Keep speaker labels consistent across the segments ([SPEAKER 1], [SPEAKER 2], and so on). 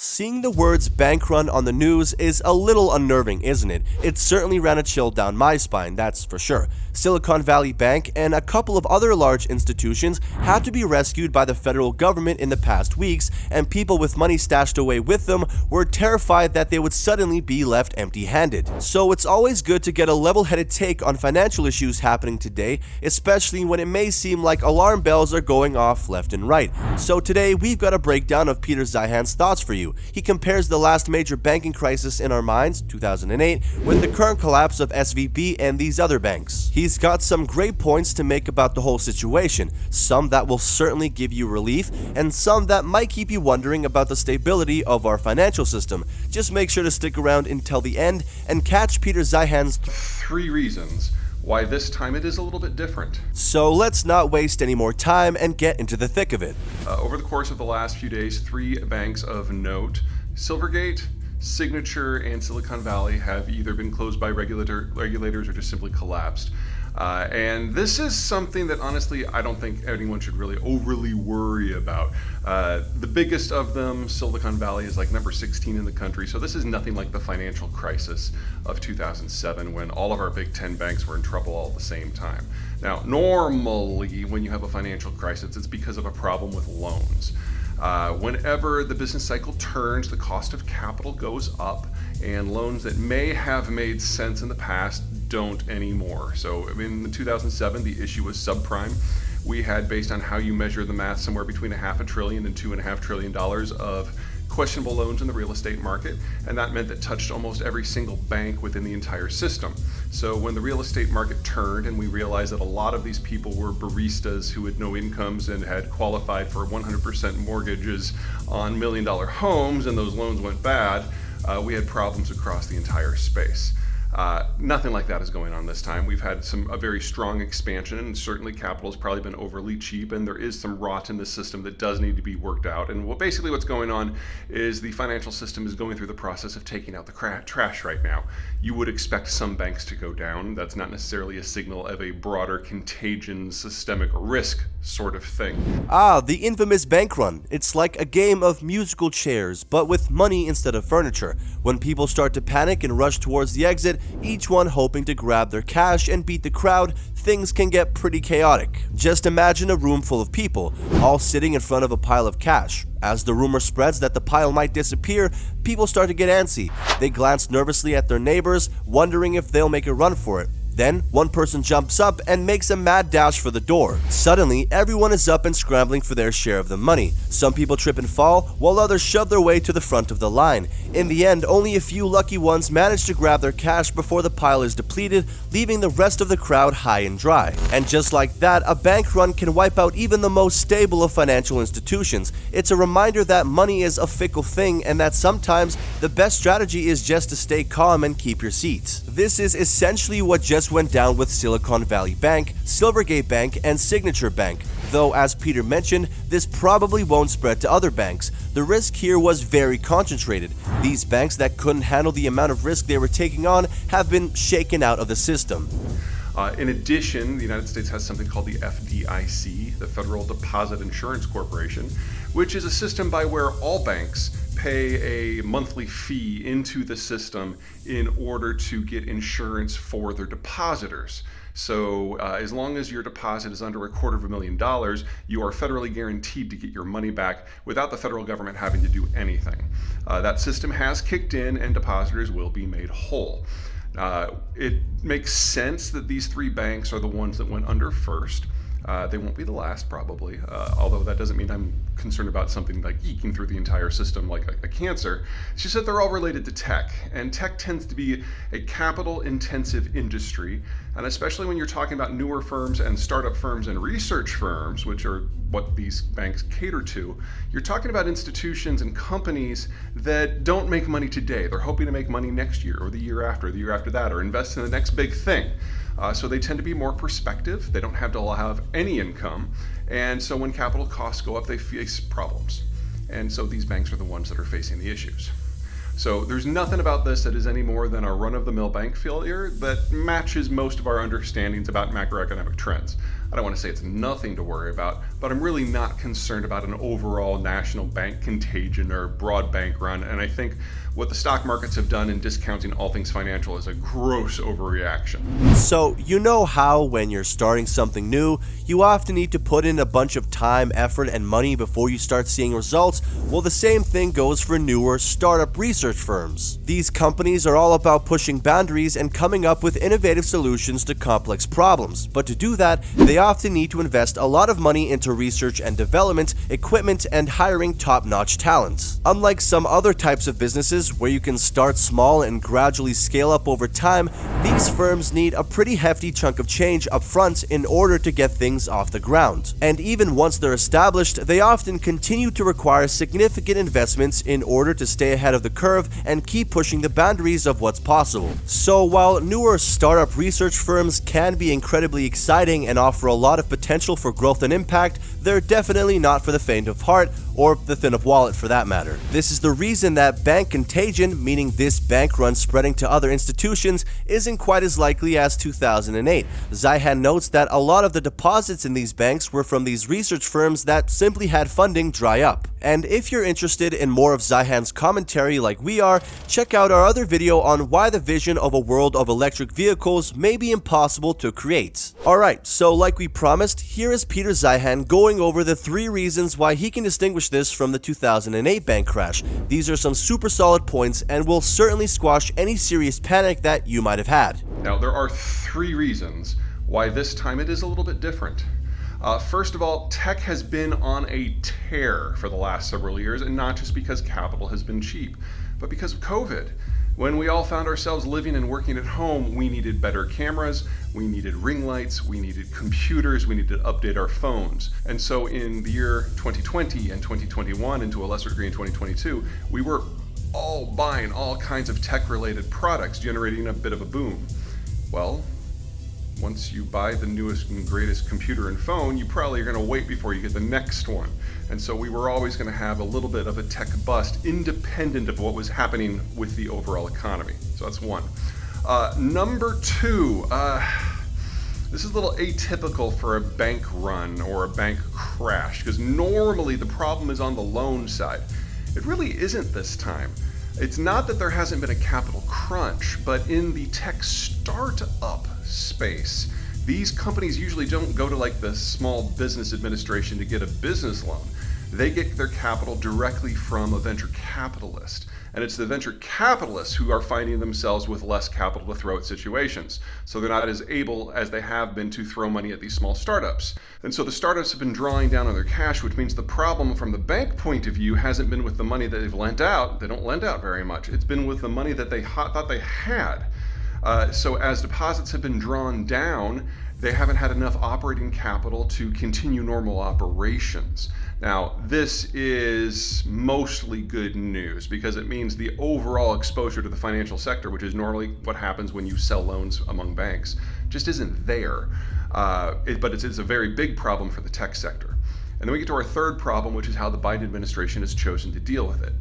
[SPEAKER 1] Seeing the words bank run on the news is a little unnerving, isn't it? It certainly ran a chill down my spine, that's for sure. Silicon Valley Bank and a couple of other large institutions had to be rescued by the federal government in the past weeks, and people with money stashed away with them were terrified that they would suddenly be left empty-handed. So it's always good to get a level-headed take on financial issues happening today, especially when it may seem like alarm bells are going off left and right. So today we've got a breakdown of Peter Zeihan's thoughts for you. He compares the last major banking crisis in our minds, 2008, with the current collapse of SVB and these other banks. He's got some great points to make about the whole situation, some that will certainly give you relief, and some that might keep you wondering about the stability of our financial system. Just make sure to stick around until the end and catch Peter Zeihan's
[SPEAKER 2] three reasons why this time it is a little bit different.
[SPEAKER 1] So let's not waste any more time and get into the thick of it.
[SPEAKER 2] Over the course of the last few days, three banks of note, Silvergate, Signature, and Silicon Valley, have either been closed by regulators or just simply collapsed. And this is something that honestly I don't think anyone should really overly worry about. The biggest of them, Silicon Valley, is like number 16 in the country, so this is nothing like the financial crisis of 2007 when all of our big 10 banks were in trouble all at the same time. Now, normally when you have a financial crisis, it's because of a problem with loans. Whenever the business cycle turns, the cost of capital goes up, and loans that may have made sense in the past don't anymore. So in 2007, the issue was subprime. We had, based on how you measure the math, somewhere between $500 billion and $2.5 trillion of questionable loans in the real estate market, and that meant that touched almost every single bank within the entire system. So when the real estate market turned and we realized that a lot of these people were baristas who had no incomes and had qualified for 100% mortgages on million-dollar homes, and those loans went bad, we had problems across the entire space. Nothing like that is going on this time. We've had a very strong expansion, and certainly capital has probably been overly cheap, and there is some rot in the system that does need to be worked out. And basically what's going on is the financial system is going through the process of taking out the trash right now. You would expect some banks to go down. That's not necessarily a signal of a broader contagion, systemic risk sort of thing.
[SPEAKER 1] The infamous bank run. It's like a game of musical chairs, but with money instead of furniture. When people start to panic and rush towards the exit, each one hoping to grab their cash and beat the crowd, things can get pretty chaotic. Just imagine a room full of people, all sitting in front of a pile of cash. As the rumor spreads that the pile might disappear, people start to get antsy. They glance nervously at their neighbors, wondering if they'll make a run for it. Then, one person jumps up and makes a mad dash for the door. Suddenly, everyone is up and scrambling for their share of the money. Some people trip and fall, while others shove their way to the front of the line. In the end, only a few lucky ones manage to grab their cash before the pile is depleted, leaving the rest of the crowd high and dry. And just like that, a bank run can wipe out even the most stable of financial institutions. It's a reminder that money is a fickle thing, and that sometimes the best strategy is just to stay calm and keep your seat. This is essentially what just went down with Silicon Valley Bank, Silvergate Bank, and Signature Bank. Though, as Peter mentioned, this probably won't spread to other banks. The risk here was very concentrated. These banks that couldn't handle the amount of risk they were taking on have been shaken out of the system.
[SPEAKER 2] In addition, the United States has something called the FDIC, the Federal Deposit Insurance Corporation, which is a system by where all banks pay a monthly fee into the system in order to get insurance for their depositors. So as long as your deposit is under $250,000, you are federally guaranteed to get your money back without the federal government having to do anything. That system has kicked in, and depositors will be made whole. It makes sense that these three banks are the ones that went under first. They won't be the last, probably, although that doesn't mean I'm concerned about something like eking through the entire system like a cancer. It's just that they're all related to tech, and tech tends to be a capital-intensive industry, and especially when you're talking about newer firms and startup firms and research firms, which are what these banks cater to, you're talking about institutions and companies that don't make money today. They're hoping to make money next year, or the year after that, or invest in the next big thing. So they tend to be more prospective. They don't have to have any income. And so when capital costs go up, they face problems. And so these banks are the ones that are facing the issues. So there's nothing about this that is any more than a run-of-the-mill bank failure that matches most of our understandings about macroeconomic trends. I don't want to say it's nothing to worry about, but I'm really not concerned about an overall national bank contagion or broad bank run. And I think what the stock markets have done in discounting all things financial is a gross overreaction.
[SPEAKER 1] So, you know how when you're starting something new, you often need to put in a bunch of time, effort, and money before you start seeing results? Well, the same thing goes for newer startup research firms. These companies are all about pushing boundaries and coming up with innovative solutions to complex problems. But to do that, they often need to invest a lot of money into research and development, equipment, and hiring top-notch talent. Unlike some other types of businesses where you can start small and gradually scale up over time, these firms need a pretty hefty chunk of change up front in order to get things off the ground. And even once they're established, they often continue to require significant investments in order to stay ahead of the curve and keep pushing the boundaries of what's possible. So while newer startup research firms can be incredibly exciting and offer a lot of potential for growth and impact, they're definitely not for the faint of heart, or the thin of wallet for that matter. This is the reason that bank contagion, meaning this bank run spreading to other institutions, isn't quite as likely as 2008. Zeihan notes that a lot of the deposits in these banks were from these research firms that simply had funding dry up. And if you're interested in more of Zeihan's commentary like we are, check out our other video on why the vision of a world of electric vehicles may be impossible to create. Alright, so like we promised, here is Peter Zeihan going over the 3 reasons why he can distinguish this from the 2008 bank crash. These are some super solid points and will certainly squash any serious panic that you might have had.
[SPEAKER 2] Now, there are 3 reasons why this time it is a little bit different. First of all, tech has been on a tear for the last several years, and not just because capital has been cheap, but because of COVID. When we all found ourselves living and working at home, we needed better cameras, we needed ring lights, we needed computers, we needed to update our phones. And so in the year 2020 and 2021, and to a lesser degree in 2022, we were all buying all kinds of tech-related products, generating a bit of a boom. Well, once you buy the newest and greatest computer and phone, you probably are going to wait before you get the next one. And so we were always going to have a little bit of a tech bust, independent of what was happening with the overall economy. So that's one. Number 2, this is a little atypical for a bank run or a bank crash, because normally the problem is on the loan side. It really isn't this time. It's not that there hasn't been a capital crunch, but in the tech startup space, these companies usually don't go to like the Small Business Administration to get a business loan. They get their capital directly from a venture capitalist. And it's the venture capitalists who are finding themselves with less capital to throw at situations. So they're not as able as they have been to throw money at these small startups. And so the startups have been drawing down on their cash, which means the problem from the bank point of view hasn't been with the money that they've lent out. They don't lend out very much. It's been with the money that they thought they had. So as deposits have been drawn down, they haven't had enough operating capital to continue normal operations. Now, this is mostly good news because it means the overall exposure to the financial sector, which is normally what happens when you sell loans among banks, just isn't there. But it's a very big problem for the tech sector. And then we get to our third problem, which is how the Biden administration has chosen to deal with it.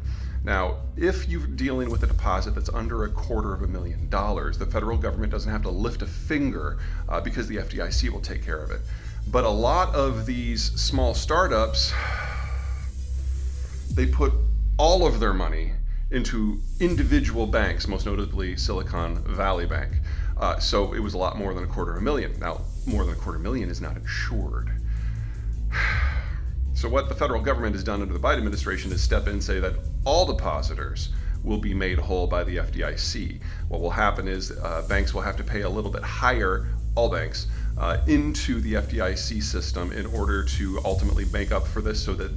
[SPEAKER 2] Now, if you're dealing with a deposit that's under $250,000, the federal government doesn't have to lift a finger because the FDIC will take care of it. But a lot of these small startups, they put all of their money into individual banks, most notably Silicon Valley Bank. So it was a lot more than $250,000. Now, more than $250,000 is not insured. So what the federal government has done under the Biden administration is step in and say that all depositors will be made whole by the FDIC. What will happen is banks will have to pay a little bit higher, all banks, into the FDIC system in order to ultimately make up for this so that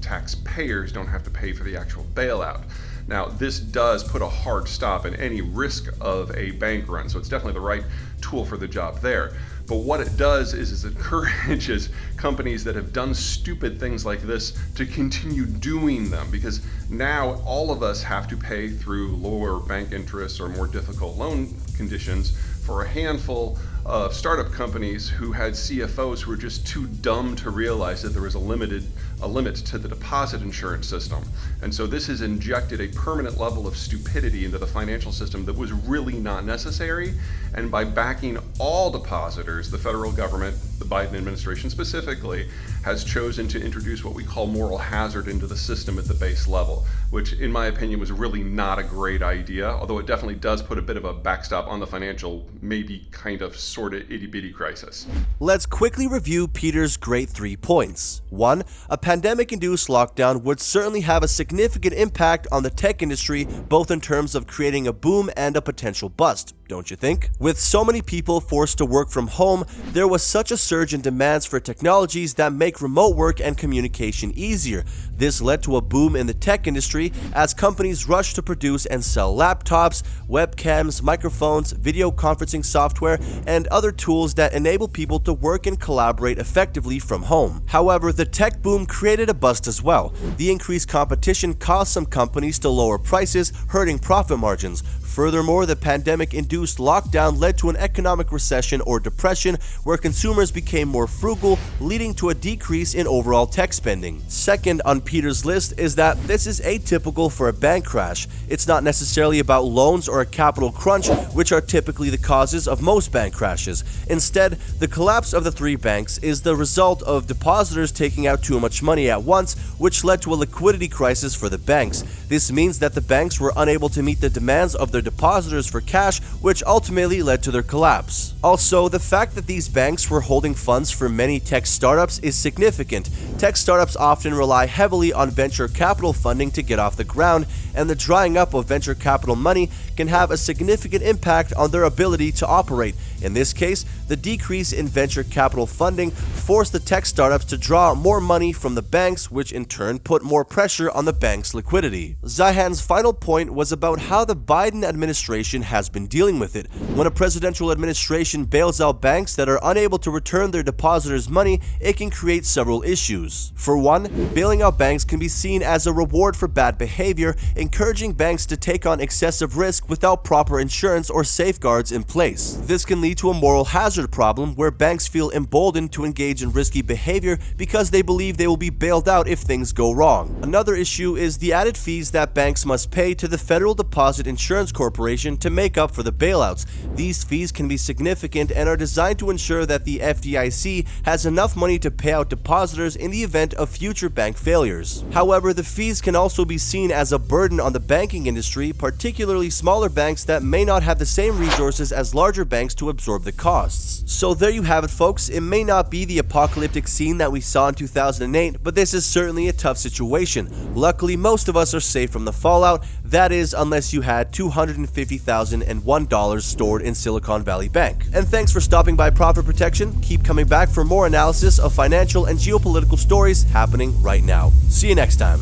[SPEAKER 2] taxpayers don't have to pay for the actual bailout. Now, this does put a hard stop in any risk of a bank run, so it's definitely the right tool for the job there. But what it does is it encourages companies that have done stupid things like this to continue doing them, because now all of us have to pay through lower bank interests or more difficult loan conditions for a handful of startup companies who had CFOs who were just too dumb to realize that there was a limit to the deposit insurance system. And so this has injected a permanent level of stupidity into the financial system that was really not necessary. And by backing all depositors, the federal government, the Biden administration specifically, has chosen to introduce what we call moral hazard into the system at the base level, which in my opinion was really not a great idea, although it definitely does put a bit of a backstop on the financial, maybe kind of sort of itty-bitty crisis.
[SPEAKER 1] Let's quickly review Peter's great 3 points. 1. A pandemic-induced lockdown would certainly have a significant impact on the tech industry, both in terms of creating a boom and a potential bust, don't you think? With so many people forced to work from home, there was such a surge in demands for technologies that make remote work and communication easier. This led to a boom in the tech industry as companies rushed to produce and sell laptops, webcams, microphones, video conferencing software, and other tools that enable people to work and collaborate effectively from home. However, the tech boom created a bust as well. The increased competition caused some companies to lower prices, hurting profit margins. Furthermore, the pandemic-induced lockdown led to an economic recession or depression where consumers became more frugal, leading to a decrease in overall tech spending. Second on Peter's list is that this is atypical for a bank crash. It's not necessarily about loans or a capital crunch, which are typically the causes of most bank crashes. Instead, the collapse of the 3 banks is the result of depositors taking out too much money at once, which led to a liquidity crisis for the banks. This means that the banks were unable to meet the demands of their depositors for cash, which ultimately led to their collapse. Also, the fact that these banks were holding funds for many tech startups is significant. Tech startups often rely heavily on venture capital funding to get off the ground, and the drying up of venture capital money can have a significant impact on their ability to operate. In this case, the decrease in venture capital funding forced the tech startups to draw more money from the banks, which in turn put more pressure on the bank's liquidity. Zeihan's final point was about how the Biden administration has been dealing with it. When a presidential administration bails out banks that are unable to return their depositors' money, it can create several issues. For one, bailing out banks can be seen as a reward for bad behavior, encouraging banks to take on excessive risk without proper insurance or safeguards in place. This can lead to a moral hazard problem where banks feel emboldened to engage in risky behavior because they believe they will be bailed out if things go wrong. Another issue is the added fees that banks must pay to the Federal Deposit Insurance Corporation to make up for the bailouts. These fees can be significant and are designed to ensure that the FDIC has enough money to pay out depositors in the event of future bank failures. However, the fees can also be seen as a burden on the banking industry, particularly smaller banks that may not have the same resources as larger banks to absorb the costs. So there you have it, folks. It may not be the apocalyptic scene that we saw in 2008, but this is certainly a tough situation. Luckily, most of us are safe from the fallout, that is, unless you had $250,001 stored in Silicon Valley Bank. And thanks for stopping by Profit Protection. Keep coming back for more analysis of financial and geopolitical stories happening right now. See you next time.